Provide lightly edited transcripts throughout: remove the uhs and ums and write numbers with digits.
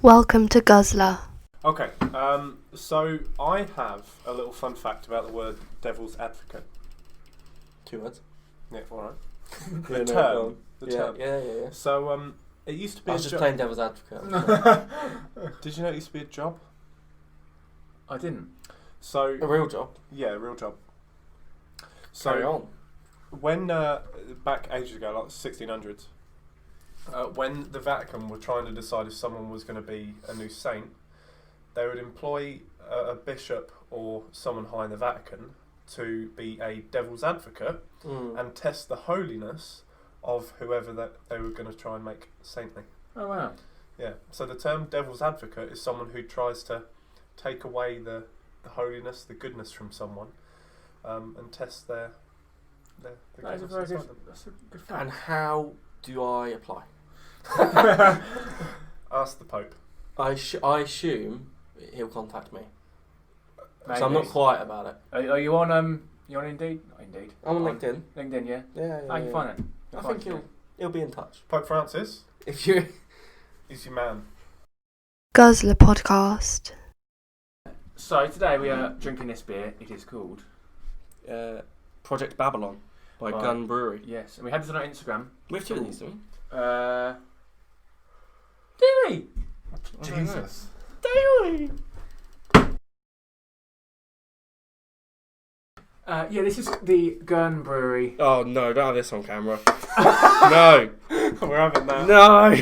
Welcome to Guzzler. Okay, so I have a little fun fact about the word devil's advocate. 2 words. Yeah, alright. Yeah, The no, term. go on. The Yeah, term. yeah. So, it used to be I was a just job. playing devil's advocate. I'm sorry. Did you know it used to be a job? I didn't. So, A real job. yeah, a real job. Carry So, on. when, back ages ago, like the 1600s, when the Vatican were trying to decide if someone was going to be a new saint, they would employ a bishop or someone high in the Vatican to be a devil's advocate and test the holiness of whoever that they were going to try and make saintly. Oh wow. Yeah. So the term devil's advocate is someone who tries to take away the holiness, the goodness from someone, and test the That is a goodness very good. inside them. That's a good And fact. how do I apply? Ask the Pope. I assume he'll contact me. Maybe. So I'm not quiet about it. Are you on You on Indeed? Not Indeed. I'm on LinkedIn. LinkedIn, yeah. Yeah. How you find it? I think he'll be in touch. Pope Francis, If you he's your man. Guzzler Podcast. So today we are drinking this beer. It is called Project Babylon by Right. Gun Brewery. yes, and we had this on our Instagram. We have 2 of these, don't we? Do we? Jesus. Do we? Yeah, this is the Gurn Brewery. Oh no! Don't have this on camera. No, We're having that. no.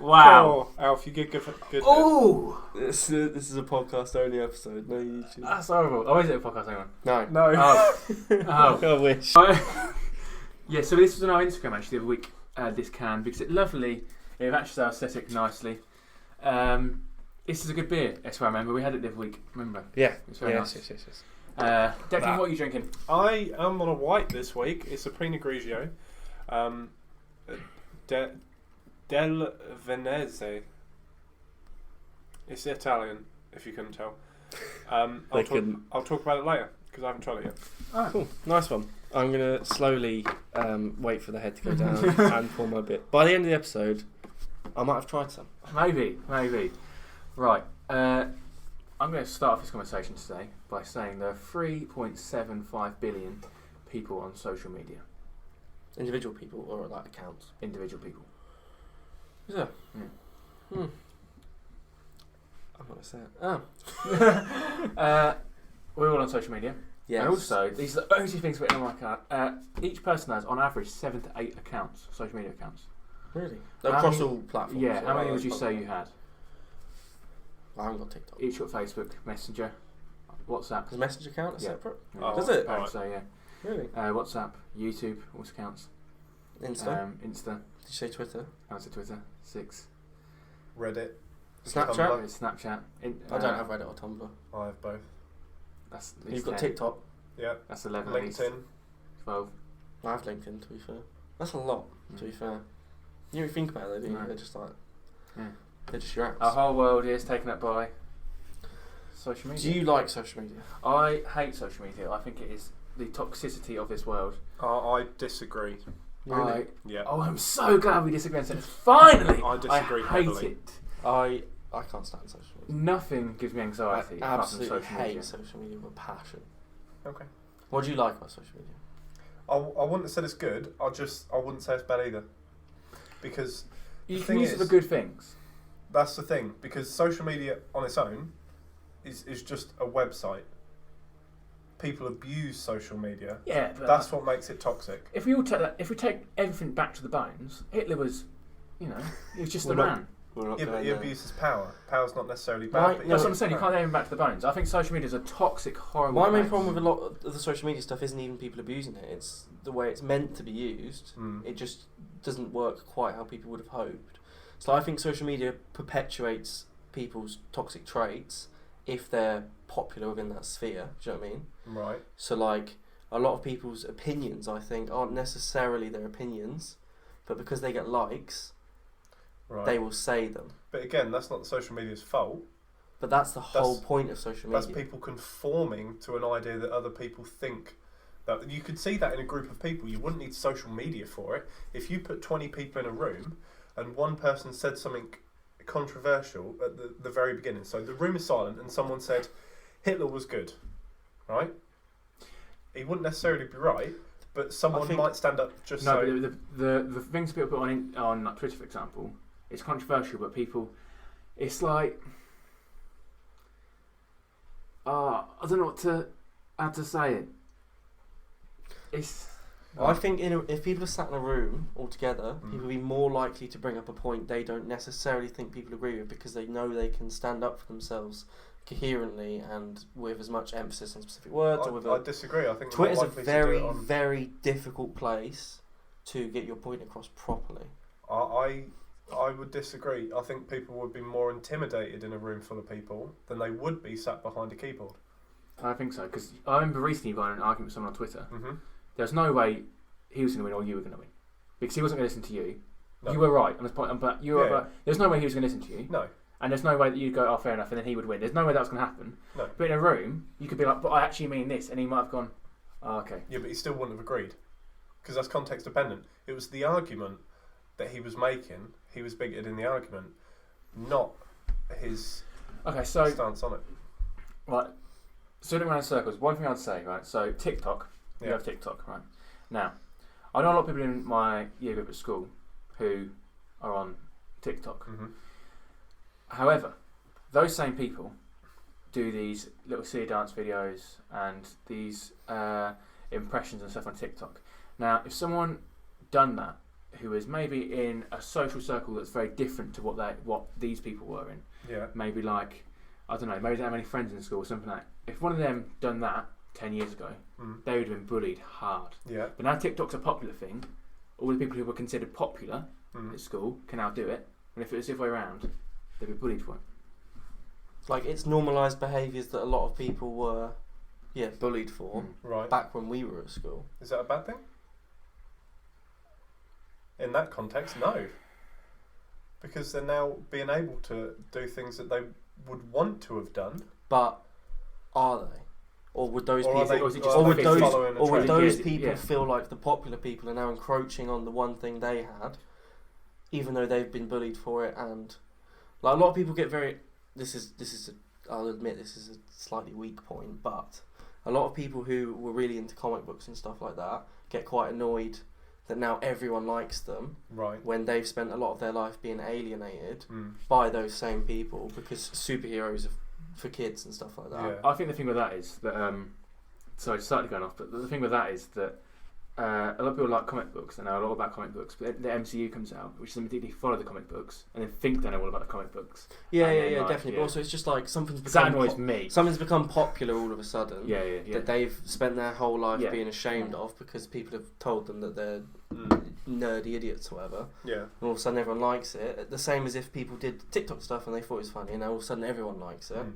Wow. Oh, Alf, you get good. Oh, This is a podcast only episode. No YouTube. that's horrible. Oh, is it a podcast? Hang on. No. No. Oh. Oh. I wish. Yeah, so this was on our Instagram actually the other week, this can, because it's lovely. It matches our aesthetic nicely. This is a good beer, that's what I remember. We had it the other week, remember? Yeah. It's very nice. Yes. Declan, what are you drinking? I am on a white this week. It's a Pinot Grigio. Del Veneze. It's Italian, if you couldn't tell. I'll talk about it later, because I haven't tried it yet. Oh. Cool. Nice one. I'm going to slowly wait for the head to go down and pour my bit. By the end of the episode, I might have tried some. Maybe. Right. I'm going to start off this conversation today by saying there are 3.75 billion people on social media. Individual people or like accounts? Individual people. Is there? Yeah. I'm going to say it. Oh. We're all on social media. Yes. And also, these are the only things written on my card. Each person has, on average, 7 to 8 accounts, social media accounts. Really? How Across many- all platforms? Yeah, how many or- would you say you had? I haven't got TikTok. Each got Facebook, Messenger, WhatsApp. Does Messenger count as Yeah. separate? Oh, Does it? Apparently so, yeah. Really? WhatsApp, YouTube also counts. Insta? Insta, Did you say Twitter? also Twitter, 6. Reddit. Snapchat? Tumblr. Snapchat. I don't have Reddit or Tumblr. I have both. That's at least You've got 10. TikTok. Yeah. That's 11 at least. LinkedIn. 12. I have LinkedIn, to be fair. That's a lot, to be fair. You don't think about it, do you? No. They're just like... Yeah. They're just your apps. Our whole world is taken up by social media. Do you like social media? I hate social media. I think it is the toxicity of this world. I disagree. Yeah. Oh, I'm so glad we disagree on sentence. Finally! I disagree I hate heavily. it. I can't stand social media. Nothing gives me anxiety I apart absolutely from social hate media. social media with passion. Okay. What do you like about social media? I wouldn't have said it's good. I wouldn't say it's bad either. Because You The can thing use it for is- good things. that's the thing. Because social media on its own is just a website. People abuse social media. Yeah, but That's what makes it toxic. if we all take that, if we take everything back to the bones, Hitler was, he was just a We're not- man. We're not Yeah, but going he there. abuses power. Power's not necessarily bad. Right, but That's no, what I'm saying. You can't take everything back to the bones. I think social media is a toxic, horrible. My main place. problem with a lot of the social media stuff isn't even people abusing it. It's the way it's meant to be used. Mm. It just doesn't work quite how people would have hoped. So I think social media perpetuates people's toxic traits if they're popular within that sphere. Do you know what I mean? Right. So like a lot of people's opinions, I think, aren't necessarily their opinions, but because they get likes, Right. they will say them. But again, that's not social media's fault. But that's the whole point of social media. That's people conforming to an idea that other people think. That you could see that in a group of people. You wouldn't need social media for it. If you put 20 people in a room and one person said something controversial at the very beginning. So the room is silent, and someone said Hitler was good, right? He wouldn't necessarily be right, but someone might stand up just no. so. But the things people put on like Twitter, for example, it's controversial, but people, it's like, I don't know how to say it. It's. I think if people are sat in a room all together, Mm. people will be more likely to bring up a point they don't necessarily think people agree with, because they know they can stand up for themselves coherently and with as much emphasis on specific words. I disagree. I think Twitter's a they're more likely to very, do it on- very difficult place to get your point across properly. I would disagree. I think people would be more intimidated in a room full of people than they would be sat behind a keyboard. I think so, because I remember recently buying an argument with someone on Twitter. Mm-hmm. There's no way he was going to win or you were going to win, because he wasn't going to listen to you. No. You were right on this point, but you were. Yeah. Right. There's no way he was going to listen to you. No. And there's no way that you'd go, oh, fair enough, and then he would win. There's no way that was going to happen. No. But in a room, you could be like, but I actually mean this, and he might have gone, oh, okay. Yeah, but he still wouldn't have agreed, because that's context dependent. It was the argument that he was making. He was bigoted in the argument, not his stance on it. Right. Sitting around in circles, one thing I'd say, right, so TikTok, you Yeah. have TikTok, right? Now, I know a lot of people in my year group at school who are on TikTok. Mm-hmm. However, those same people do these little silly dance videos and these impressions and stuff on TikTok. Now, if someone done that, who is maybe in a social circle that's very different to what these people were in, Yeah. maybe like, I don't know, maybe they don't have any friends in school or something like that. If one of them done that 10 years ago, Mm. they would have been bullied hard. Yeah. But now TikTok's a popular thing, all the people who were considered popular Mm. at school can now do it, and if it was the other way around, they'd be bullied for it. Like, it's normalised behaviours that a lot of people were, bullied for Right. back when we were at school. Is that a bad thing? In that context, no. Because they're now being able to do things that they would want to have done. But are they? Or would those Or are people, they- or is it just or like would big those, following a or would trend? those Yeah, people yeah. feel like the popular people are now encroaching on the one thing they had, even though they've been bullied for it? And like, a lot of people get very. I'll admit this is a slightly weak point, but a lot of people who were really into comic books and stuff like that get quite annoyed that now everyone likes them Right. when they've spent a lot of their life being alienated Mm. by those same people, because superheroes are for kids and stuff like that. Yeah. I think the thing with that is that, sorry, slightly going off, but the thing with that is that a lot of people like comic books and know a lot about comic books, but the MCU comes out, which doesn't particularly follow the comic books, and then think they know all about the comic books. Yeah, And yeah, then, yeah, like, definitely. yeah. But also, it's just like something's That become annoys me. something's become popular all of a sudden. Yeah, yeah, yeah. That they've spent their whole life Yeah. being ashamed of, because people have told them that they're Mm. nerdy idiots or whatever. Yeah. And all of a sudden, everyone likes it. The same as if people did TikTok stuff and they thought it was funny, and now all of a sudden, everyone likes it. Mm.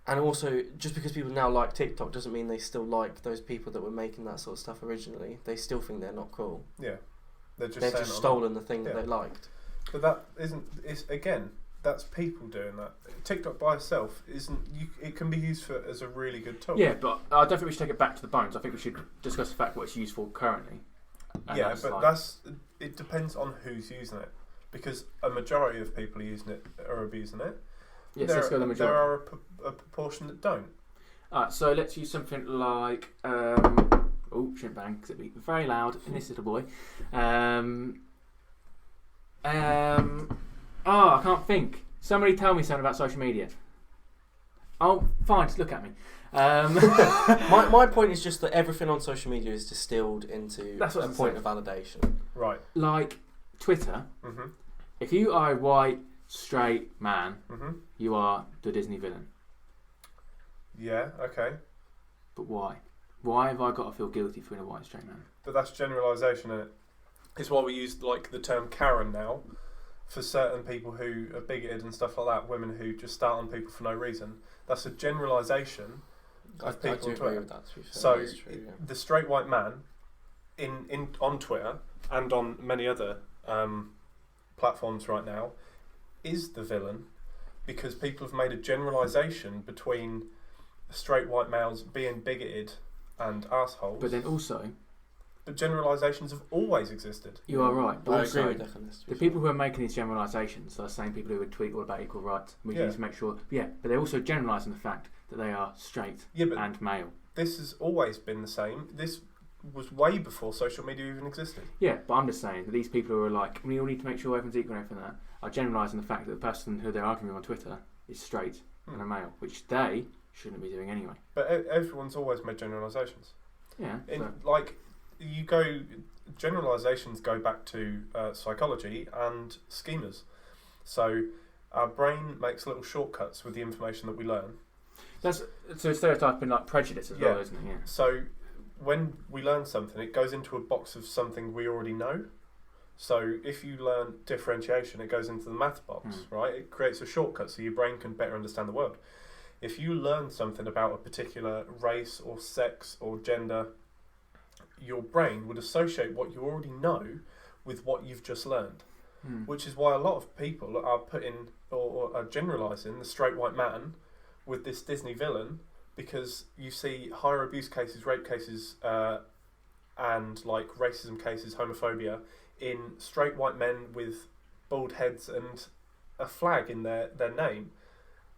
And also, just because people now like TikTok doesn't mean they still like those people that were making that sort of stuff originally. They still think they're not cool. Yeah. They're just They've saying just it stolen the thing that Yeah. they liked. But that isn't. It's again. That's people doing that. TikTok by itself isn't. It can be used as a really good tool. Yeah, but I don't think we should take it back to the bones. I think we should discuss the fact what it's used for currently. And Yeah, that's but like- it depends on who's using it, because a majority of people using it are abusing it. Yes, there, let's go the there majority. are a proportion that don't. Alright, so let's use something like shouldn't bang because it'd be very loud in this little boy. I can't think. Somebody tell me something about social media. Oh, fine, just look at me. My point is just that everything on social media is distilled into That's what a I'm point saying. of validation. Right. Like Twitter, Mhm. if you are a white, straight man, Mhm. you are the Disney villain. Yeah. Okay. But why? Why have I got to feel guilty for being a white, straight man? But that's generalisation, isn't it? It's why we use like the term Karen now for certain people who are bigoted and stuff like that. Women who just start on people for no reason. That's a generalisation. I Of people do on agree Twitter. with that, to be fair. So That is true, yeah. the straight white man in on Twitter and on many other platforms right now is the villain, because people have made a generalisation between straight white males being bigoted and assholes. But then also, But generalisations have always existed. You are right. But I also, agree with that on this. the people who are making these generalisations are the same people who would tweet all about equal rights. We need to make sure. Yeah, but they're also generalising the fact that they are straight and male. This has always been the same. This was way before social media even existed. Yeah, but I'm just saying that these people who are like, we all need to make sure everyone's equal and everything like that, are generalising the fact that the person who they're arguing with on Twitter is straight and a male, which they shouldn't be doing anyway. But everyone's always made generalisations. Yeah. Generalisations go back to psychology and schemas. So our brain makes little shortcuts with the information that we learn. So stereotyping like prejudice as well, isn't it? Yeah. So when we learn something, it goes into a box of something we already know. So if you learn differentiation, it goes into the math box, right? It creates a shortcut so your brain can better understand the world. If you learn something about a particular race or sex or gender, your brain would associate what you already know with what you've just learned. Which is why a lot of people are putting or are generalising the straight white man with this Disney villain, because you see higher abuse cases, rape cases, and like racism cases, homophobia, in straight white men with bald heads and a flag in their name.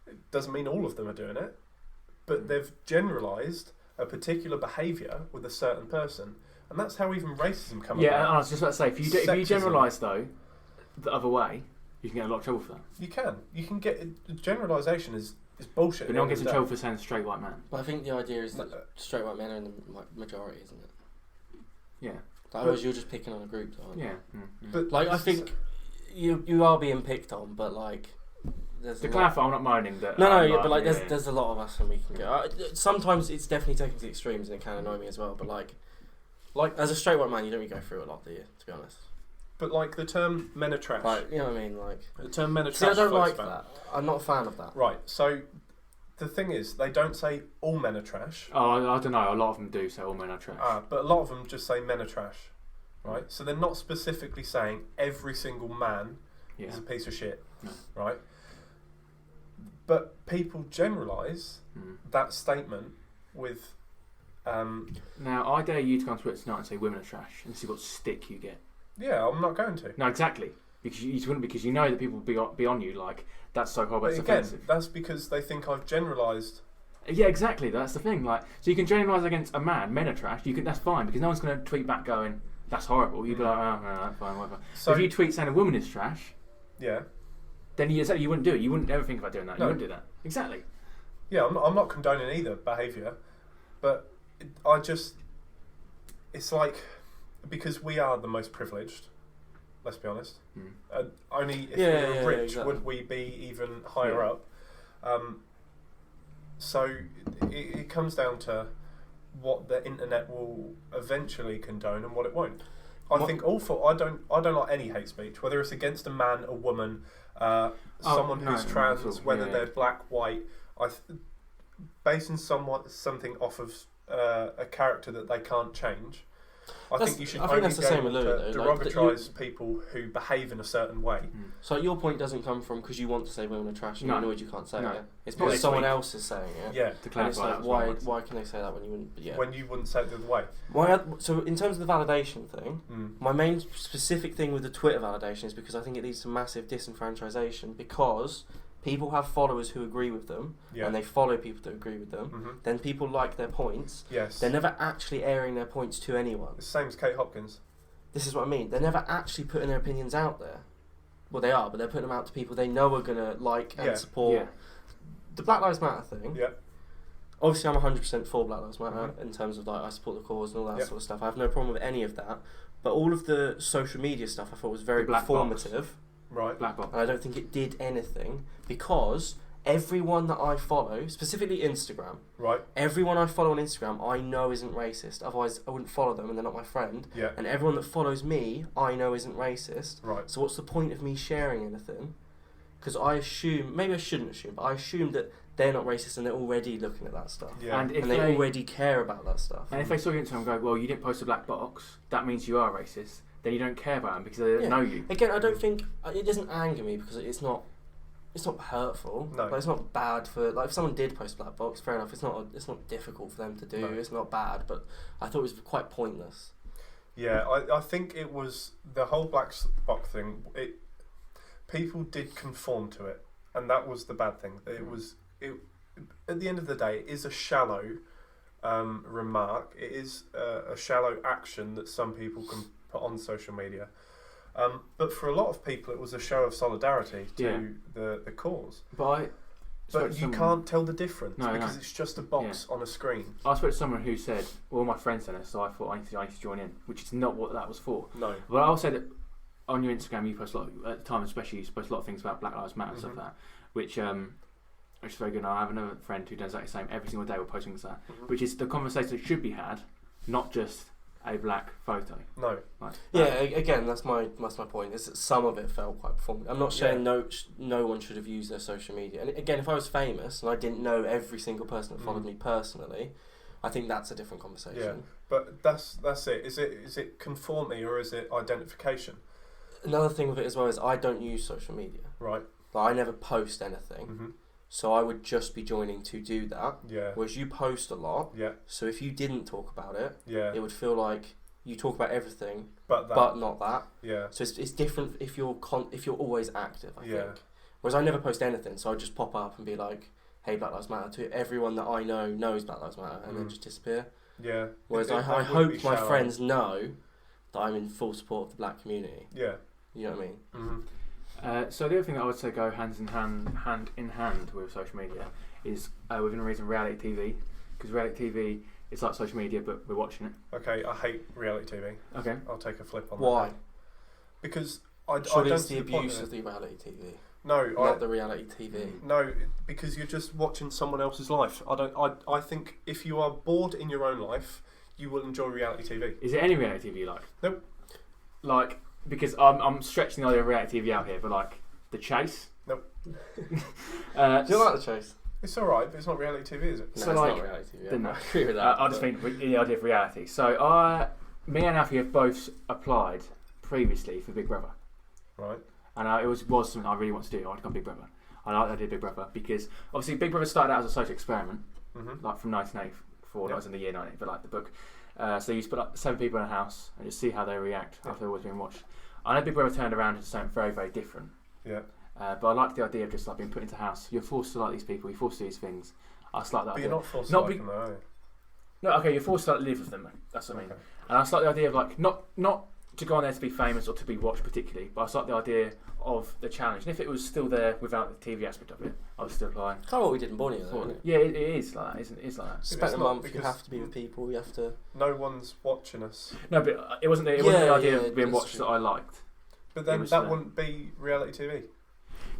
It doesn't mean all of them are doing it, but they've generalised a particular behaviour with a certain person, and that's how even racism comes about. Yeah, and I was just about to say, if you generalise though the other way, you can get a lot of trouble for that. You can get generalisation is bullshit. But no one gets in trouble for saying straight white man. But I think the idea is that straight white men are in the majority, isn't it? Yeah. Otherwise, you're just picking on a group, aren't you? Yeah. But like, I think you are being picked on, but like, there's to clarify, I'm not moaning that. There's a lot of us, and we can go. Sometimes it's definitely taken to the extremes, and it can annoy me as well. But like as a straight white man, you don't really go through a lot, do you? To be honest. But like the term "men are trash," like, you know what I mean? Like the term "men are see, trash." I don't like that. I'm not a fan of that. Right. So the thing is, they don't say all men are trash. Oh, I don't know. A lot of them do say all men are trash. But a lot of them just say men are trash, right? So they're not specifically saying every single man is a piece of shit, right? But people generalise that statement with. Now, I dare you to go on Twitter tonight and say women are trash and see what stick you get. Yeah, I'm not going to. No, exactly. Because you wouldn't, because you know that people will be on you like, that's so horrible, it's offensive. That's because they think I've generalised. Yeah, exactly. That's the thing. Like, so you can generalise against a man, men are trash. That's fine because no one's going to tweet back going, "That's horrible." You'd be like, "Oh, no, that's fine, whatever." So if you tweet saying a woman is trash, then you wouldn't do it. You wouldn't ever think about doing that. No. You wouldn't do that. Exactly. Yeah, I'm not condoning either behaviour, but it's like, because we are the most privileged. Let's be honest. Only if we were rich would we be even higher up. So it comes down to what the internet will eventually condone and what it won't. I don't like any hate speech, whether it's against a man, a woman, someone who's trans, whether they're black, white. Basing something off of a character that they can't change. I think you should only be able to derogatise people who behave in a certain way. So your point doesn't come from because you want to say women are trash and you're annoyed you can't say it. It's because Yeah, someone else is saying it. Yeah, To clarify, And it's like, why can they say that when you wouldn't? Yeah. when you wouldn't say it the other way. So in terms of the validation thing, my main specific thing with the Twitter validation is because I think it leads to massive disenfranchisation because people have followers who agree with them and they follow people that agree with them. Then people like their points. Yes. They're never actually airing their points to anyone. The same as Kate Hopkins. This is what I mean. They're never actually putting their opinions out there. Well, they are, but they're putting them out to people they know are going to like and support. Yeah. The Black Lives Matter thing. Yeah. Obviously, I'm 100% for Black Lives Matter in terms of like I support the cause and all that sort of stuff. I have no problem with any of that. But all of the social media stuff I thought was very performative. Right. Black box. And I don't think it did anything because everyone that I follow, specifically Instagram, everyone I follow on Instagram I know isn't racist. Otherwise, I wouldn't follow them and they're not my friend. Yeah. And everyone that follows me, I know isn't racist. Right. So what's the point of me sharing anything? Because I assume, maybe I shouldn't assume, but I assume that they're not racist and they're already looking at that stuff. Yeah. And they already care about that stuff. And if they saw you on Instagram and go, well, you didn't post a black box, that means you are racist, then you don't care about them because they don't know you. Again, I don't think, it doesn't anger me because it's not hurtful. No. Like, it's not bad for, like, if someone did post a black box, fair enough, it's not difficult for them to do, it's not bad, but I thought it was quite pointless. Yeah, I think it was the whole black box thing. People did conform to it, and that was the bad thing. It at the end of the day, it is a shallow remark. It is a shallow action that some people can put on social media. But for a lot of people, it was a show of solidarity to the cause. But you can't tell the difference because it's just a box on a screen. I spoke to someone who said, well, my friend said it, so I thought I need to join in, which is not what that was for. No. But I also said that on your Instagram, you post a lot, at the time especially, you post a lot of things about Black Lives Matter and stuff like that, which is very good. And I have another friend who does exactly the same every single day. We're posting things like that, which is the conversation that should be had, not just a black photo. No. Again, that's my point. Is that some of it felt quite performative. I'm not saying no one should have used their social media. And again, if I was famous and I didn't know every single person that followed me personally, I think that's a different conversation. Yeah, but that's it. Is it conformity or is it identification? Another thing with it as well is I don't use social media. Right. Like, I never post anything. So I would just be joining to do that. Yeah. Whereas you post a lot. Yeah. So if you didn't talk about it, it would feel like you talk about everything, but not that. Yeah. So it's different if you're always active. I think. Whereas I never post anything, so I just pop up and be like, "Hey, Black Lives Matter." To everyone that I know knows Black Lives Matter, and then just disappear. Yeah. Whereas I hope my friends know that I'm in full support of the black community. Yeah. You know what I mean? So the other thing that I would say go hand in hand with social media is within reason reality TV, because reality TV is like social media but we're watching it. Okay, I hate reality TV. Okay, I'll take a flip on that. Why? Because I Surely don't it's the abuse of the reality TV. No, not the reality TV. No, because you're just watching someone else's life. I think if you are bored in your own life, you will enjoy reality TV. Is it any reality TV you like? Nope. Like, because I'm stretching the idea of reality TV out here, but like The Chase. Nope. Do you like The Chase? It's alright, but it's not reality TV, is it? No, so it's like, not reality TV. Then I agree with that. I just think the idea of reality. So me and Alfie have both applied previously for Big Brother. Right. And it was something I really want to do. I'd become Big Brother. I like the idea of Big Brother because obviously Big Brother started out as a social experiment, like from 1984. That was in the year 90, but like the book. So you put up 7 people in a house and just see how they react after they've always been watched. I know Big Brother turned around into something very, very different. Yeah. But I like the idea of just like being put into a house. You're forced to like these people. You're forced to do these things. I just like that. But idea. you're not forced to like them, though, are you? No, okay, you're forced to like live with them. That's what I mean. And I just like the idea of like not to go on there to be famous or to be watched particularly, but I just like the idea of the challenge. And if it was still there without the TV aspect of it, I would still apply. Kind of what we did in Bonnie, though, isn't it? Yeah, it is like that, isn't it? It's like that. Spent a month, you have to be with people, you have to... No one's watching us. No, but it wasn't the idea of being watched that I liked. But then that wouldn't be reality TV.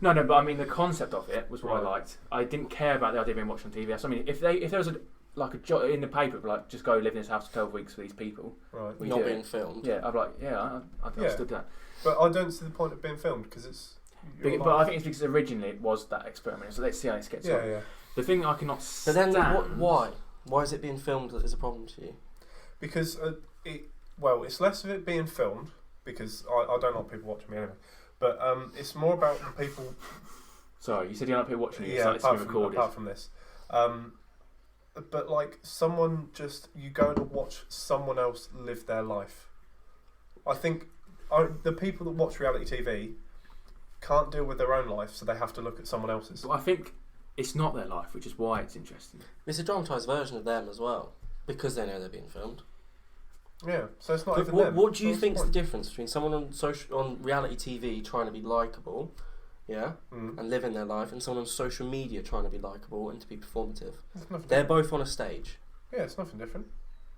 No, but I mean the concept of it was what I liked. I didn't care about the idea of being watched on TV. So I mean, if there was a job in the paper, like just go live in this house for 12 weeks for these people, right? Not being filmed. Yeah, I'd be like, I'd understood that. But I don't see the point of being filmed because it's. But I think it's because originally it was that experiment. So let's see how it gets on. Yeah. The thing I cannot stand. But then why? Why is it being filmed that is a problem to you? Because it's less of it being filmed because I don't like people watching me anyway. But it's more about the people. Sorry, you said you don't like people watching you. Yeah, apart from this. But like you go to watch someone else live their life. I think the people that watch reality TV can't deal with their own life, so they have to look at someone else's. But I think it's not their life, which is why it's interesting. It's a dramatised version of them as well, because they know they're being filmed. Yeah, so it's not even them. them. What do you think is the difference between someone on reality TV trying to be likeable, and living their life, and someone on social media trying to be likeable and to be performative? They're both on a stage. Yeah, it's nothing different.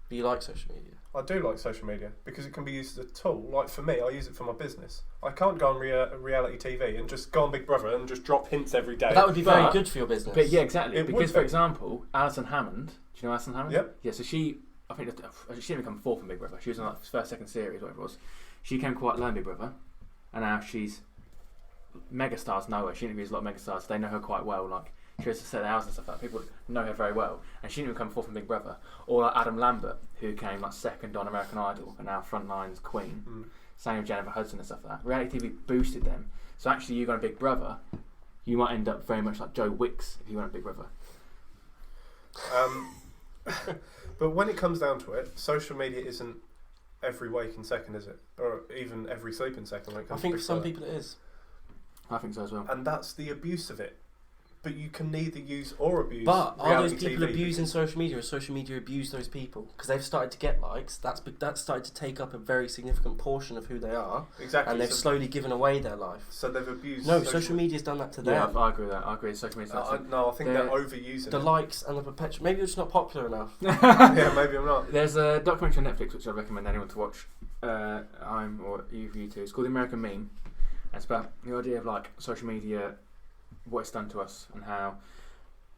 But you like social media? I do like social media because it can be used as a tool. Like for me, I use it for my business. I can't go on reality TV and just go on Big Brother and just drop hints every day. But that would be very good for your business. But yeah, exactly. Because for example, Alison Hammond, do you know Alison Hammond? Yep. Yeah, so she didn't become 4th in Big Brother. She was on like first, second series, whatever it was. She came quite low in Big Brother, and now she's megastars know her. She interviews a lot of megastars. They know her quite well. Like she has to set the house and stuff like that. People know her very well, and she didn't become 4th in Big Brother. Or like Adam Lambert, who came like 2nd on American Idol, and now Frontline's Queen. Same with Jennifer Hudson and stuff like that. Reality TV boosted them. So actually, you go on Big Brother, you might end up very much like Joe Wicks if you went on Big Brother. But when it comes down to it, social media isn't every waking second, is it? Or even every sleeping second. When it I comes think to for some Big people it is. I think so as well. Brother. And that's the abuse of it. But you can neither use or abuse. But are those reality people TV abusing because- social media, or social media abuse those people? Because they've started to get likes. That's started to take up a very significant portion of who they are, Exactly. and they've so, slowly given away their life. so they've abused. No, social media's done that to Yeah, them. I agree with that. I agree. Social media. No, I think They're- they're overusing The it. likes and the perpetual. Maybe you're just not popular enough. Yeah, maybe I'm not. There's a documentary on Netflix which I recommend anyone to watch. I'm or you too. It's called The American Meme. And it's about the idea of like social media, what it's done to us, and how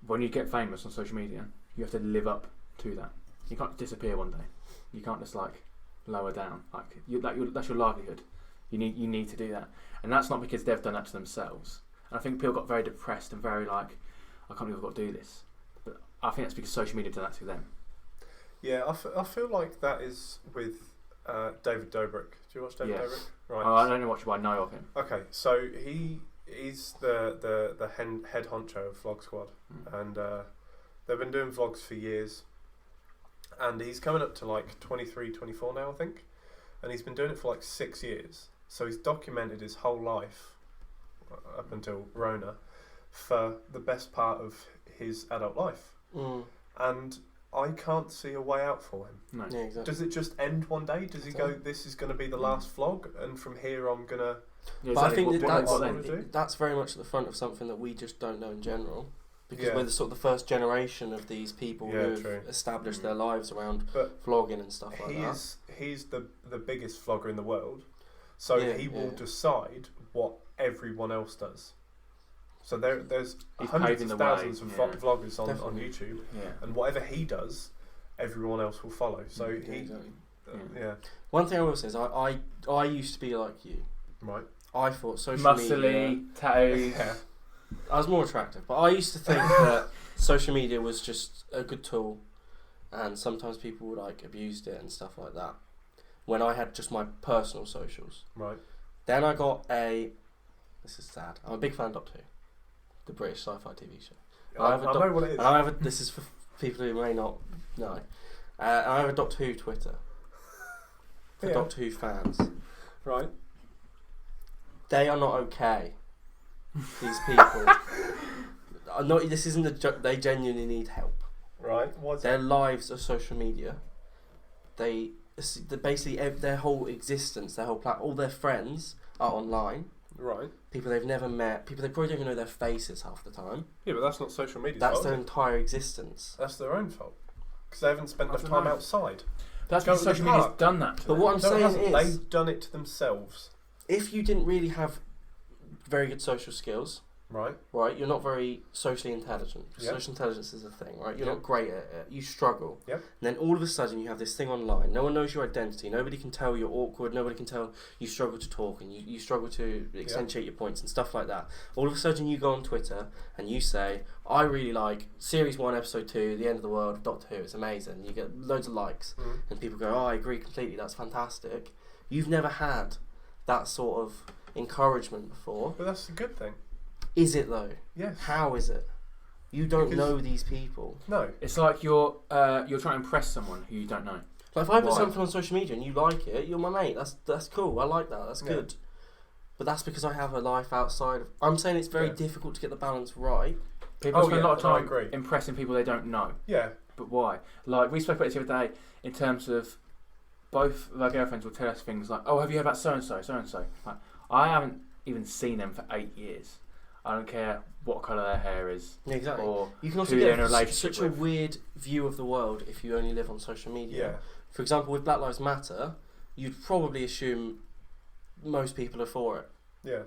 when you get famous on social media, you have to live up to that. You can't disappear one day. You can't just like lower down. Like that's your livelihood. You need to do that, and that's not because they've done that to themselves. And I think people got very depressed and very like, I can't believe I've got to do this. But I think that's because social media did that to them. Yeah, I feel like that is with David Dobrik. Do you watch David Yes. Dobrik? Right. Oh, I don't know much, but I know of him. Okay, so he's the head honcho of Vlog Squad, and they've been doing vlogs for years, and he's coming up to like 23, 24 now, I think, and he's been doing it for like 6 years. So he's documented his whole life up until Rona for the best part of his adult life, and I can't see a way out for him. No. Yeah, exactly. Does it just end one day? Does he go, this is going to be the last vlog, and from here I'm going to... Yeah, But I exactly. think What- that what that's- then? that's very much at the front of something that we just don't know in general. Because Yeah. we're the sort of the first generation of these people Yeah, who have true. established their lives around But vlogging and stuff like that. he's the biggest vlogger in the world, so Yeah, he will yeah. decide what everyone else does. So there's He's hundreds paving of the way, thousands of yeah. vloggers on Definitely. YouTube, Yeah. and whatever he does, everyone else will follow. So Yeah, he, exactly. yeah, One thing I will say is I used to be like you. right, I thought social media... Muscly, tattoos. yeah, I was more attractive, but I used to think that social media was just a good tool, and sometimes people would like abused it and stuff like that. When I had just my personal socials, right, then I got a. This is sad. I'm a big fan of Doctor Who, the British sci-fi TV show. I have a know what it is. And I have a, this is for people who may not know. I have a Doctor Who Twitter for Yeah. Doctor Who fans. Right, They are not okay. These people. Not. This isn't a joke. They genuinely need help. right, what's Their lives are social media. They basically their whole existence, their whole all their friends are online. right? People they've never met. People they probably don't even know their faces half the time. Yeah, but that's not social media. That's fault, their is it? entire existence. That's their own fault because they haven't spent I enough don't time know. outside. That's Go because to the social media's park. done that to But them. what I'm No, it saying hasn't. is, They've done it to themselves, if you didn't really have very good social skills, right? right, you're not very socially intelligent. Yeah. Social intelligence is a thing, right? You're Yeah. not great at it. You struggle. Yep. And then all of a sudden you have this thing online. No one knows your identity. Nobody can tell you're awkward. Nobody can tell you struggle to talk and you struggle to accentuate your points and stuff like that. All of a sudden you go on Twitter and you say, I really like Series 1, Episode 2, The End of the World of Doctor Who. It's amazing. You get loads of likes. Mm. And people go, oh, I agree completely. That's fantastic. You've never had that sort of encouragement before. But that's a good thing. Is it though? Yes. How is it? You don't Because- know these people. No. It's like you're trying to impress someone who you don't know. Like if I put Why? something on social media and you like it, you're my mate. That's cool. I like that. That's Yeah. good. But that's because I have a life outside of. I'm saying it's very Yeah. difficult to get the balance right. People Oh, spend yeah, a lot of I time agree. impressing people they don't know. Yeah. But why? Like, we spoke about this the other day in terms of both of our girlfriends will tell us things like, oh, have you heard about so-and-so, so-and-so? Like, I haven't even seen them for 8 years. I don't care what colour their hair is Yeah, exactly. or You can also who they're get in a relationship such a with. weird view of the world if you only live on social media. Yeah. For example, with Black Lives Matter, you'd probably assume most people are for it. Yeah.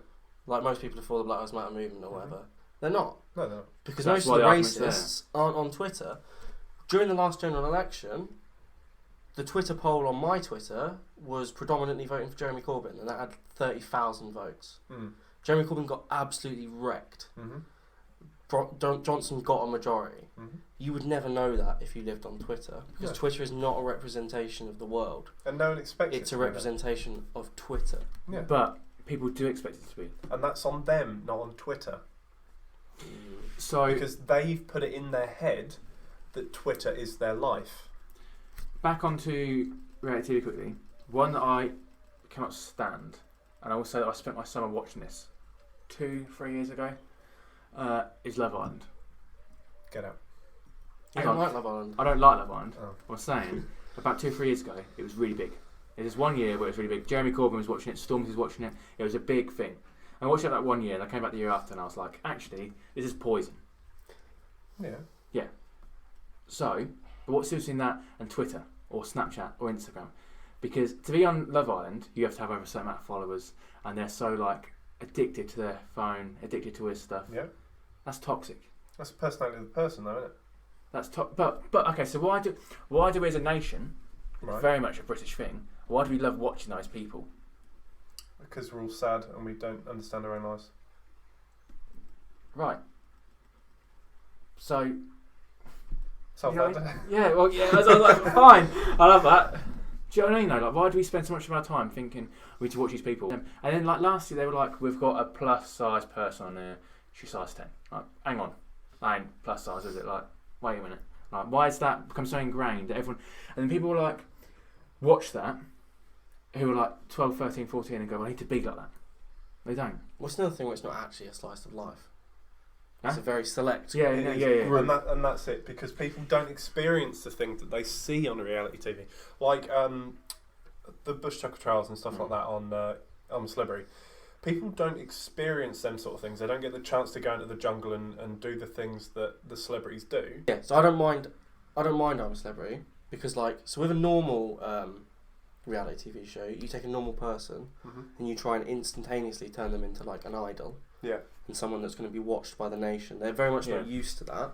Like most people are for the Black Lives Matter movement or Mhm. whatever. They're not. No, no. Because That's most why of the the argument's racists aren't on Twitter. During the last general election, the Twitter poll on my Twitter was predominantly voting for Jeremy Corbyn, and that had 30,000 votes. Mm. Jeremy Corbyn got absolutely wrecked. Mm-hmm. Johnson got a majority. Mm-hmm. You would never know that if you lived on Twitter, because No. Twitter is not a representation of the world. And no one expects It's it a to be that. representation of Twitter. Yeah. But people do expect it to be. And that's on them, not on Twitter. So, Because they've put it in their head that Twitter is their life. back onto reality TV quickly. one that I cannot stand, and I will say that I spent my summer watching this 2-3 years ago, is Love Island. Get out. You Hang don't on. like Love Island? I don't like Love Island. Oh. I was saying, about 2-3 years ago, it was really big. It was 1 year where it was really big. Jeremy Corbyn was watching it, Stormzy was watching it. It was a big thing. I watched it that 1 year, and I came back the year after, and I was like, actually, this is poison. Yeah. So, but what's the difference between that and Twitter or Snapchat or Instagram? Because to be on Love Island, you have to have over a certain amount of followers, and they're so like addicted to their phone, addicted to his stuff. Yeah. That's toxic. That's the personality of the person, though, isn't it? That's but okay. So why do we as a nation, Right. very much a British thing, why do we love watching those people? Because we're all sad and we don't understand our own lives. Right. So Self you know, evident. yeah, well, yeah, I was like, fine, I love that. Do you know what I mean? Though? Like, why do we spend so much of our time thinking we need to watch these people? And then, like last year, they were like, "We've got a plus size person on there. She's size 10." Like, hang on, that ain't plus size, is it? Like, wait a minute. Like, why has that become so ingrained that everyone? And then people were like, watch that, who were like 12, 13, 14, and go, "I need to be like that." They don't. What's another thing where it's not actually a slice of life? Huh? It's a very select. Yeah, It yeah, is, yeah. And that's it, because people don't experience the things that they see on reality TV, like the Bush Tucker trials and stuff like that on Celebrity. People don't experience them sort of things. They don't get the chance to go into the jungle and do the things that the celebrities do. Yeah, so I don't mind I'm a Celebrity, because like, so with a normal reality TV show, you take a normal person and you try and instantaneously turn them into like an idol. Yeah. And someone that's going to be watched by the nation. They're very much not used to that,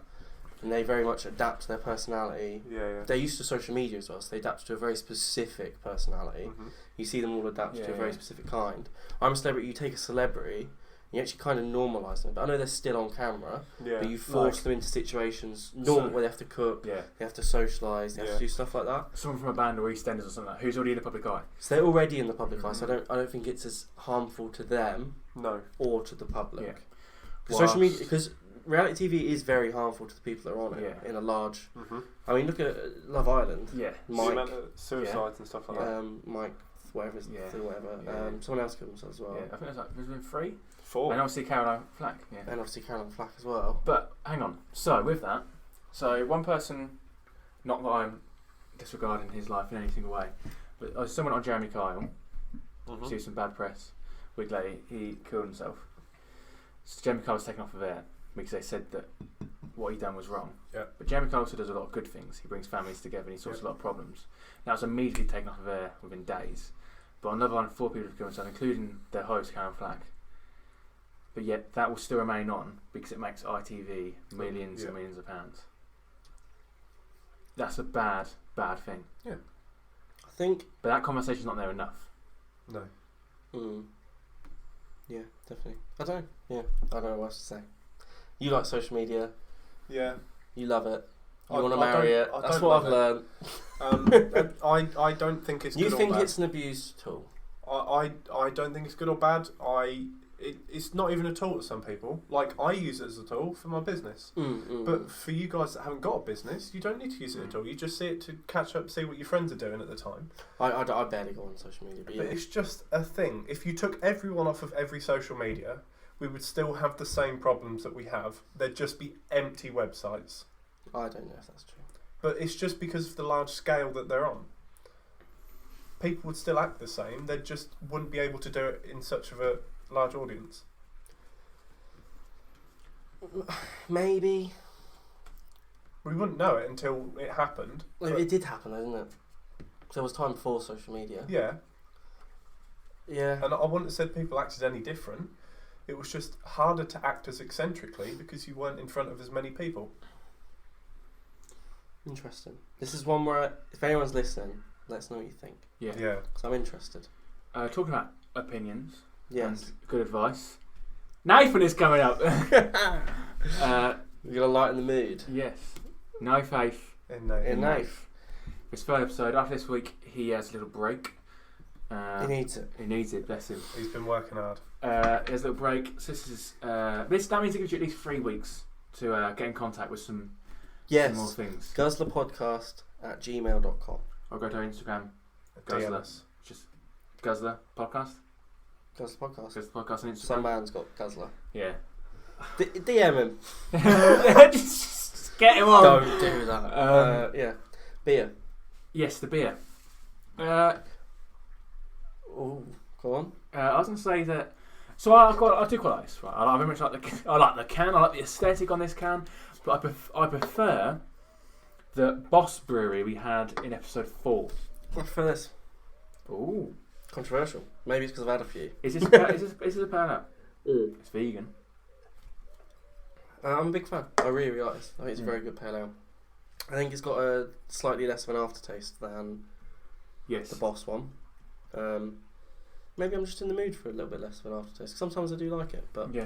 and they very much adapt their personality. Yeah. They're used to social media as well, so they adapt to a very specific personality. You see them all adapt to a very specific kind. I'm a Celebrity. You take a celebrity, you actually kind of normalise them. But I know they're still on camera, Yeah. but you force them into situations where they have to cook, Yeah. they have to socialise, they have to do stuff like that. Someone from a band or EastEnders or something like that, who's already in the public eye. So they're already in the public eye. So I don't think it's as harmful to them No. or to the public. Yeah. Because social media, because reality TV is very harmful to the people that are on it in a large. I mean, look at Love Island. Yeah. Mike, Suicides and stuff like that. Mike, whatever, whatever. Yeah. Someone else killed themselves as well. Yeah, I think there's like, there's been 3. 4. And obviously Caroline Flack, yeah. And obviously Caroline Flack as well. But hang on. So with that, one person, not that I'm disregarding his life in any single way, but someone on Jeremy Kyle, received some bad press. A week later, he killed himself. So Jeremy Kyle was taken off of air because they said that what he done was wrong. Yeah. But Jeremy Kyle also does a lot of good things. He brings families together and he solves a lot of problems. Now it's immediately taken off of air within days. But on Love Island, 4 people have killed themselves, including their host, Karen Flack. But yet that will still remain on because it makes ITV millions and millions of pounds. That's a bad thing. I think. But that conversation's not there enough. No. Yeah, definitely. I don't know what else to say. You like social media. Yeah. You love it. You I- want to I marry don't- it. I That's don't what love I've learned. I don't think it's You good think or bad. it's an abuse tool? I don't think it's good or bad. It's not even a tool to some people. Like, I use it as a tool for my business. But for you guys that haven't got a business, you don't need to use it at all. You just see it to catch up, see what your friends are doing at the time. I barely go on social media, but But yeah. it's just a thing. If you took everyone off of every social media, we would still have the same problems that we have. There'd just be empty websites. I don't know if that's true. But it's just because of the large scale that they're on. People would still act the same. They just wouldn't be able to do it in such of a large audience. Maybe. We wouldn't know it until it happened. Well, but- it did happen, though, didn't it? So there was time before social media. Yeah, Yeah. and I wouldn't have said people acted any different. It was just harder to act as eccentrically because you weren't in front of as many people. Interesting. This is one where, if anyone's listening, let us know what you think. Yeah. Yeah. So I'm interested. Talking about opinions Yes. and good advice. Nathan is coming up. You're gonna lighten the mood. Yes. No faith. In Nath. His third episode. After this week, he has a little break. He needs it. He needs it. Bless him. He's been working hard. He has a little break. So this is that means it gives you at least 3 weeks to get in contact with some more Yes. things. Guzzlerpodcast@gmail.com. Or go to our Instagram. DM Guzzler. us. Just Guzzler podcast. Guzzler podcast. Guzzler podcast on Instagram. Some man's got Guzzler. Yeah. DM him. Just get him on. Don't do that. Yeah. Beer. Yes, the beer. Oh, go on. I was going to say that. So I do quite like this. Right? I very much like the can. I like the aesthetic on this can, but I prefer the Boss Brewery we had in episode 4. I prefer this. Ooh. Controversial. Maybe it's because I've had a few. Is this a pale ale? It's vegan. I'm a big fan. I really like this. I think it's a very good pale ale. I think it's got a slightly less of an aftertaste than Yes. the Boss one. Maybe I'm just in the mood for a little bit less of an aftertaste. Sometimes I do like it, but Yeah.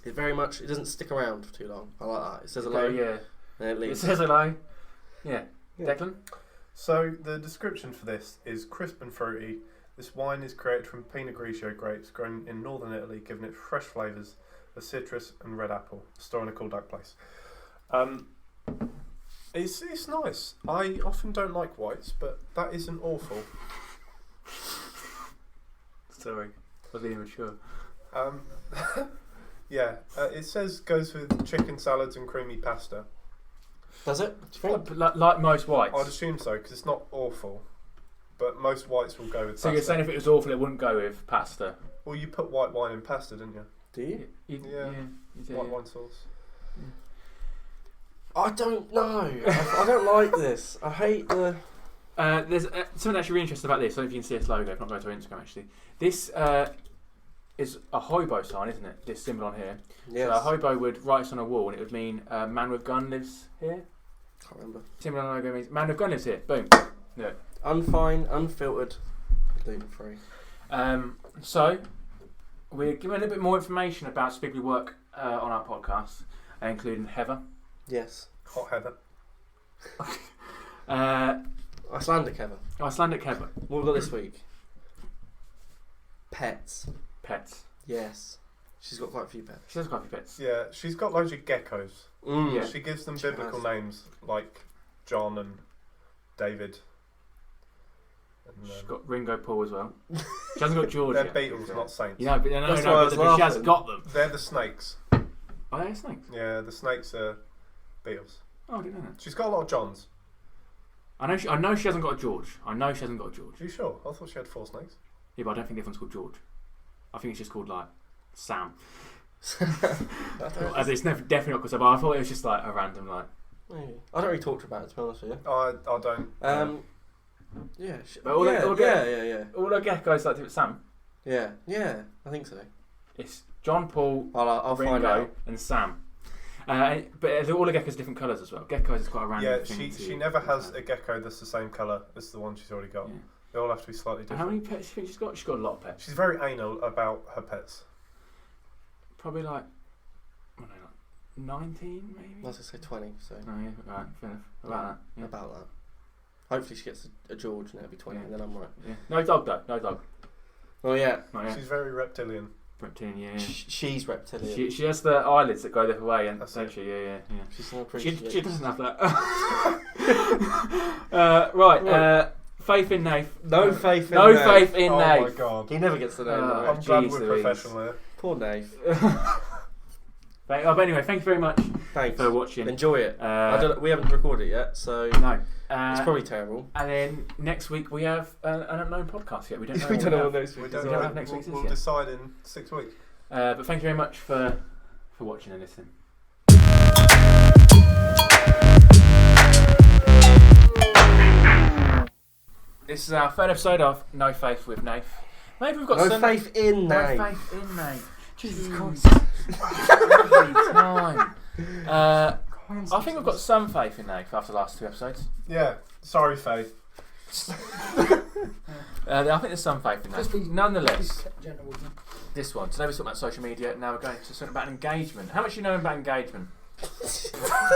it doesn't stick around for too long. I like that. It says hello, Yeah. and it It leaves. says hello. Yeah. Yeah. Declan? So the description for this is crisp and fruity. This wine is created from Pinot Grigio grapes grown in northern Italy, giving it fresh flavours of citrus and red apple. Store in a cool, dark place. It's nice. I often don't like whites, but that isn't awful. Sorry. Wasn't even sure. Yeah, it says goes with chicken salads and creamy pasta. Does it? Do you think? Like most whites. I'd assume so because it's not awful, but most whites will go with So pasta. you're saying if it was awful, it wouldn't go with pasta? Well, you put white wine in pasta, didn't you? Do you? Yeah. You do, White yeah. wine sauce. I don't know. I don't like this. I hate the. There's something actually really interesting about this. I don't know if you can see this logo. If not, go to our Instagram actually. This is a hobo sign, isn't it? This symbol on here. Yes. So a hobo would write this on a wall, and it would mean man with gun lives here. Can't remember. Symbol on the logo means man with gun lives here. Boom. Yeah. Unfine, unfiltered, gluten free. So we're giving a little bit more information about some people who work on our podcast, including Heather. Yes. Hot heather. Icelandic Heather. Icelandic Heather. What have we got this week? Pets. Pets. Yes. She's got quite a few pets. She has quite a few pets. Yeah, she's got loads of geckos. Yeah. She gives them She biblical has. names like John and David. And, She's got Ringo Paul as well. She hasn't got George they're yet. Beatles, not saints. You know, but, That's why I was but she has laughing. got them. They're the snakes. Are they snakes? Yeah, the snakes are Beatles. Oh, I didn't know that. She's got a lot of Johns. I know she hasn't got a George. I know she hasn't got a George. Are you sure? I thought she had 4 snakes. Yeah, but I don't think this one's called George. I think it's just called like Sam. As it's never definitely not called Sam. But I thought it was just like a random like. Maybe. I don't really talk about it, to be honest with you. I don't. Yeah. But all yeah, the- yeah. All the geckos like to do Sam. Yeah. Yeah. I think so. It's John, Paul, I'll find Ringo, out. and Sam. But all the geckos are different colours as well. Geckos is quite a random Yeah, thing. she never has a gecko that's the same colour as the one she's already got. Yeah. They all have to be slightly And how many different. pets do you think she's got? She's got a lot of pets. She's very anal about her pets. Probably like, I don't know, like 19 maybe? I was going to say 20, so Oh yeah, right, fair enough. About that. Yeah. about that. Hopefully she gets a George and it'll be 20 Yeah. and then I'm right. Yeah. No dog though, no dog. Oh yeah. Not yet. She's very reptilian. Reptilian, yeah. She's reptilian. She has the eyelids that go the other way, and That's don't it. she? Yeah. She's not She pretty. doesn't have that. Right. Faith in Nath. No faith in No Nave. faith in Oh my Nath. god. He never gets the name Oh, right. I'm glad jeez we're Louise. professional here. Poor Nave. But anyway, thank you very much Thanks. for watching. Enjoy it. We haven't recorded it yet, so No. it's probably terrible. And then next week we have an unknown podcast yet. We don't know. we don't know what we next We week don't is. We don't know. have next week's We'll yet. decide in 6 weeks. But thank you very much for watching and listening. This is our third episode of No Faith with Nath. Maybe we've got No some faith in No Nave. faith in Nath. Jesus Christ. Every time. I think we've got some faith in Nath after the last 2 episodes. Yeah. Sorry, Faith. I think there's some faith in Just that. be- Nonetheless, Gentle with me. this one. Today we're talking about social media. Now we're going to something about engagement. How much do you know about engagement?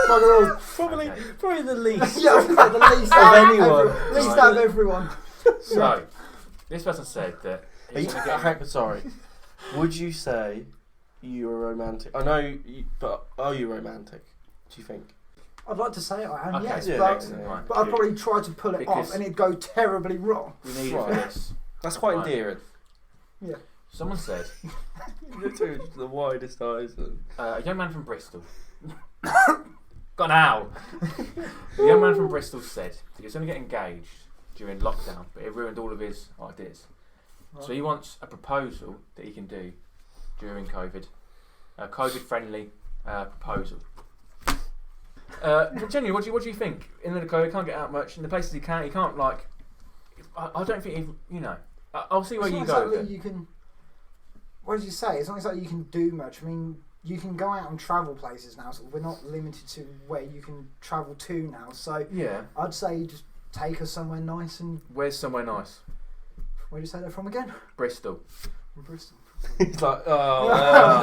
Probably Okay. probably the least. Yeah, I was gonna say the least Of out of anyone. least out of everyone. So, this person said that Are he's you, going to get... sorry. Would you say you're romantic? I know, but are you romantic? Do you think? I'd like to say I am, Okay, yes, yeah, but excellent. Right. I'd probably try to pull it Because- off and it'd go terribly wrong. We need it for Right. this. That's quite Right. endearing. Someone said Literally the widest eyes. a young man from Bristol. Got an owl. The young man from Bristol said that he was going to get engaged during lockdown, but it ruined all of his ideas. So he wants a proposal that he can do during COVID, a COVID-friendly proposal. Genuinely, what do you think? In the COVID, can't get out much. In the places he can't like. I don't think I'll see where It's you not go. exactly With it. you can. What did you say? It's not exactly you can do much. I mean, you can go out and travel places now. So we're not limited to where you can travel to now. So Yeah. I'd say just take us somewhere nice and. Where's somewhere nice? Where do you say they're from again? Bristol. From Bristol. He's like, oh,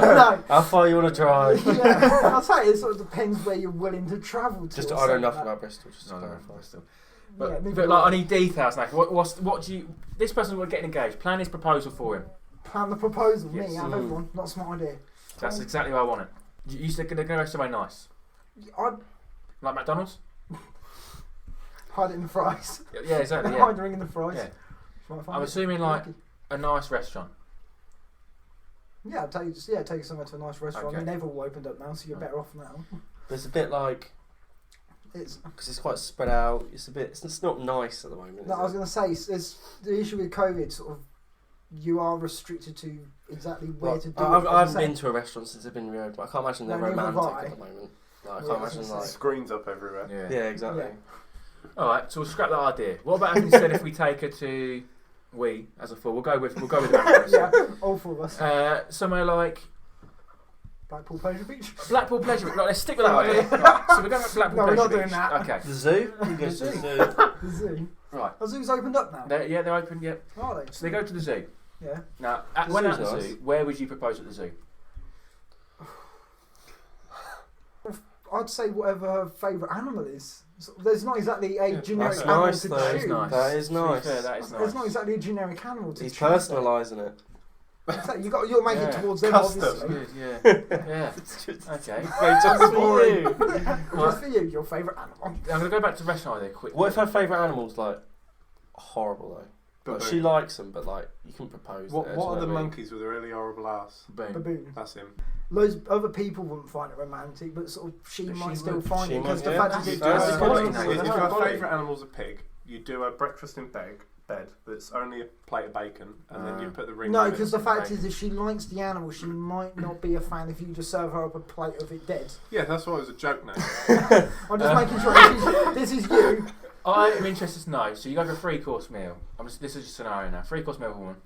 No. how far you want to drive? Yeah, I'd say it sort of depends where you're willing to travel to. Just or I know something nothing like about Bristol. Just to No, clarify. Bristol. that. Yeah, But, neither but do like, I. I need details now. What do you? This person will get engaged. Plan his proposal for him. Plan the proposal, Yes. me, out of everyone. Not a smart idea. That's exactly how I want it. You said they're going to go somewhere nice, I'd like McDonald's. hide it in the fries. Yeah, exactly. Yeah. Hide the ring in the fries. Yeah. Might find I'm it assuming like lucky. a nice restaurant. Yeah, take you somewhere to a nice restaurant. Okay. I mean, they've all opened up now, so you're better off now. But it's a bit like It's because it's quite spread out. It's not nice at the moment. no, I was is it? going to say it's the issue with COVID. Sort of, you are restricted to exactly where Well, to do I it. haven't been to a restaurant since they've been reopened. I can't imagine they're No, neither have romantic I. at the moment. Like, I Yeah, can't I was imagine gonna like. say. Screens up everywhere. Yeah. Yeah, exactly. Yeah. All right. So we'll scrap that idea. What about instead if we take her to as a four? We'll go with Ambrose. Yeah, all four of us. Somewhere like Blackpool Pleasure Beach. Blackpool Pleasure. Right, let's stick with that idea. Right, so we're going to Blackpool No, we're Pleasure not doing Beach. that. Okay. The zoo. You go to the zoo. zoo. The zoo. Right. The zoo's opened up now. They're open. Yep. Are they? So they go to the zoo. Yeah. Now, The when at zoo's the nice. zoo, where would you propose at the zoo? I'd say whatever her favourite animal is. So there's not exactly a Yeah, generic That's animal nice to though. That is choose. nice. That is To be nice. fair, that is nice. There's not exactly a generic animal to He's choose. personalising it. So you'll make Yeah. it towards them, Custom. obviously. Good, yeah. Yeah. Okay. Just for you. Just for you, your favourite animal. I'm going to go back to restaurant idea quick. What if her favourite animal's like horrible though? But Like, she likes them, but like you can propose. what there, are do the you know what I mean? monkeys with a really horrible ass? Boom. Baboon. That's him. Loads of other people wouldn't find it romantic, but sort of she But might she still would. find She it because might, the yeah. fact is You it's do That's a- the just point. if That's your the point. favourite animal's a pig, you do a breakfast in bed that's only a plate of bacon, and then you put the ring. No, in because it. the fact is, if she likes the animal, she might not be a fan if you just serve her up a plate of it dead. Yeah, that's why it was a joke now. I'm just making sure this is you. I am interested to know. So you go for a 3-course meal. This is just a scenario now. 3-course meal, woman.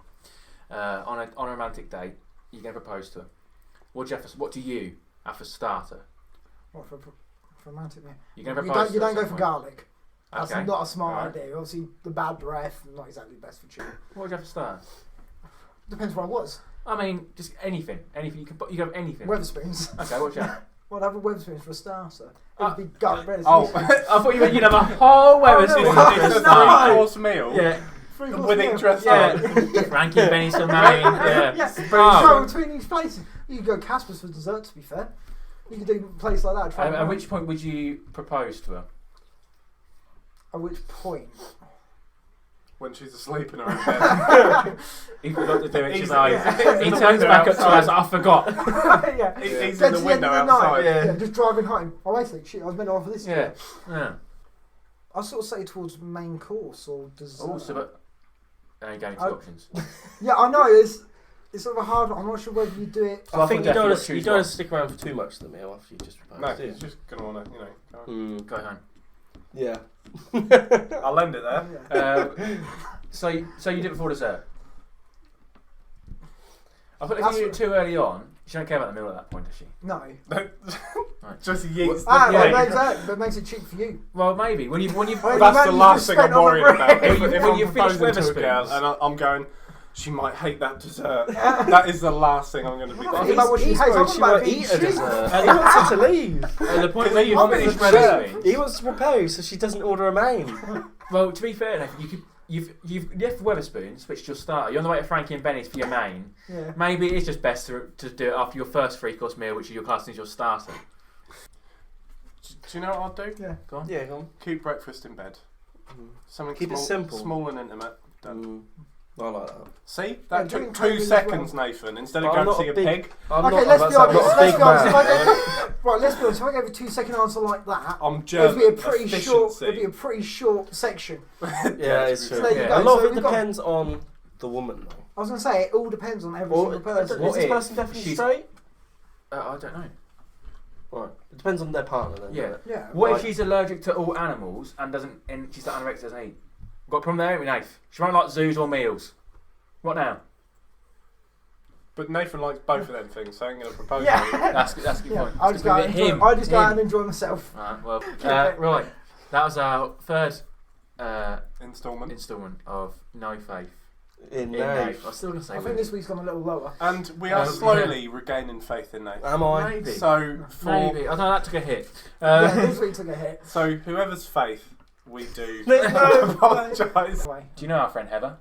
On a romantic date, you're going to propose to her. What do you have for starter? What for romantic meal? You're going to You propose. don't, you to her don't go at for some point. garlic. That's Okay. not a smart Alright. idea. Obviously, the bad breath, not exactly best for children. What would you have for starter? Depends where I was. I mean, just anything. Anything you can have anything. Weatherspoons. Okay, what's that? Well, I'd have a Weatherspoons for a starter. It Uh, would be garlic bread. Oh, I thought you meant you'd have a whole Weatherspoon. no. it's a No. 3-course meal. Yeah, With it dressed yeah. up. Frankie, Benny, Maine. Yeah. Yeah, Oh. so between each place, you could go Casper's for dessert. To be fair, you could do a place like that. try At it which out. point would you propose to her? At which point? When she's asleep in her own bed. He forgot to do it He's- tonight. yeah. He The turns window back up to outside. us. I forgot. Yeah. He's Get in to the the end window of the night, outside. yeah, just driving home. Oh, wait, shit, I was meant to offer this. Yeah. Yeah. I sort of say towards main course or dessert. Also, but you go into I- options. Yeah, I know it's sort of a hard one. I'm not sure whether you do it. So I I think thought you don't definitely want to choose one. stick around for too much of the meal after you just proposed. No, do you? he's just going to want to, go on. Mm. Go home. Yeah. I'll lend it there. Yeah. So you did it before dessert. I thought if That's you did it what- too early on, she don't care about the meal at that point, does she? No. Just yeets Ah, the that plate. makes it cheap for you. Well, maybe when you Well, That's imagine the you last just thing I'm spent on the worried about. bread. If When I'm you finish proposing to a girl Weatherspoons. and I'm going, she might hate that dessert. That is the last thing I'm going to be Well, doing. think about what she hates. I'm she talking about won't being eat a cheap. dessert. He wants her to leave. at the point where you I'm finish being Weatherspoons. He wants to propose, so she doesn't order a main. Well, to be fair enough, you've left Weatherspoons, switched your starter. You're on the way to Frankie and Benny's for your main. Yeah. Maybe it's just best to do it after your first 3-course meal, which is your class as your starter. Do you know what I'll do? Yeah. Go on. Yeah, go on. Keep breakfast in bed. Something Keep it small, simple. small and intimate. Done. I like that. See, that doing took craving 2 as seconds, well. Nathan. Instead But of I'm going to not see a a big- pig, I'm Okay, not, let's I'm be not honest. a Let's big be honest. If man. I gave, right, let's be honest. If I gave a 2-second answer like that, I'm it'd German. be a pretty short. Efficiency. It'd be a pretty short section. Yeah, it's true. So there you Yeah. go. A lot So of it we've got- depends on the woman, though. I was gonna say it all depends on every Or, single person. What is this if person definitely she's- straight? I don't know. Right. It depends on their partner, then. Yeah. doesn't it? Yeah. What Like- if she's allergic to all animals and doesn't? And she's like anorexic, doesn't eat? Got a problem there, haven't we, Nath? She won't like zoos or meals. What now? But Nathan likes both of them things, so I'm going to propose. Yeah. That's a good Yeah. point. I It's just go out gonna and be enjoy. him. I just go out Him. and enjoy myself. Alright, well, Okay. right. That was our third Instalment. instalment of No Faith In in Nave. Nath. I was still going to say I think this week's gone a little lower. And we are Um, slowly regaining faith in Nathan. Am I? Maybe. So for Maybe. I don't know, that took a hit. Yeah, this week took a hit. so whoever's faith we do No. apologise. Anyway, Do you know our friend Heather?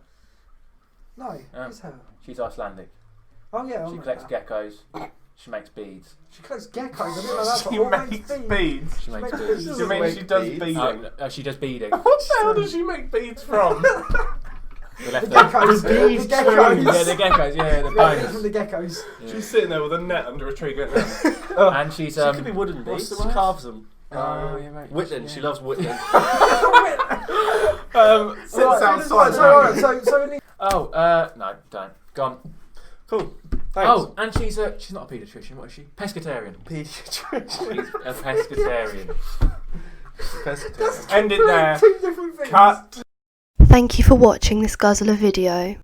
no, Um, it's her. She's Icelandic. Oh yeah, I She know collects that. geckos. She makes beads. She collects geckos. I didn't know that. She makes beads. She makes makes beads. beads. Do you mean make she does beads. beading? She does beading. What the hell does she make beads from? The left The geckos. The The beads. geckos. Yeah, the geckos. Yeah, the Yeah, bones. from the geckos. Yeah. She's sitting there with a net under a tree getting And she's She could be wooden what's beads. the She word? carves them. Oh, yeah, mate. Whitland. Yeah. She loves Whitland. sits Right, outside. so No, don't. Gone. Cool. Thanks. Oh, and she's not a paediatrician. What is she? Pescatarian. Pediatrician. She's a pescatarian. Pescatarian. End it there. two different things. Cut. Thank you for watching this Guzzler video.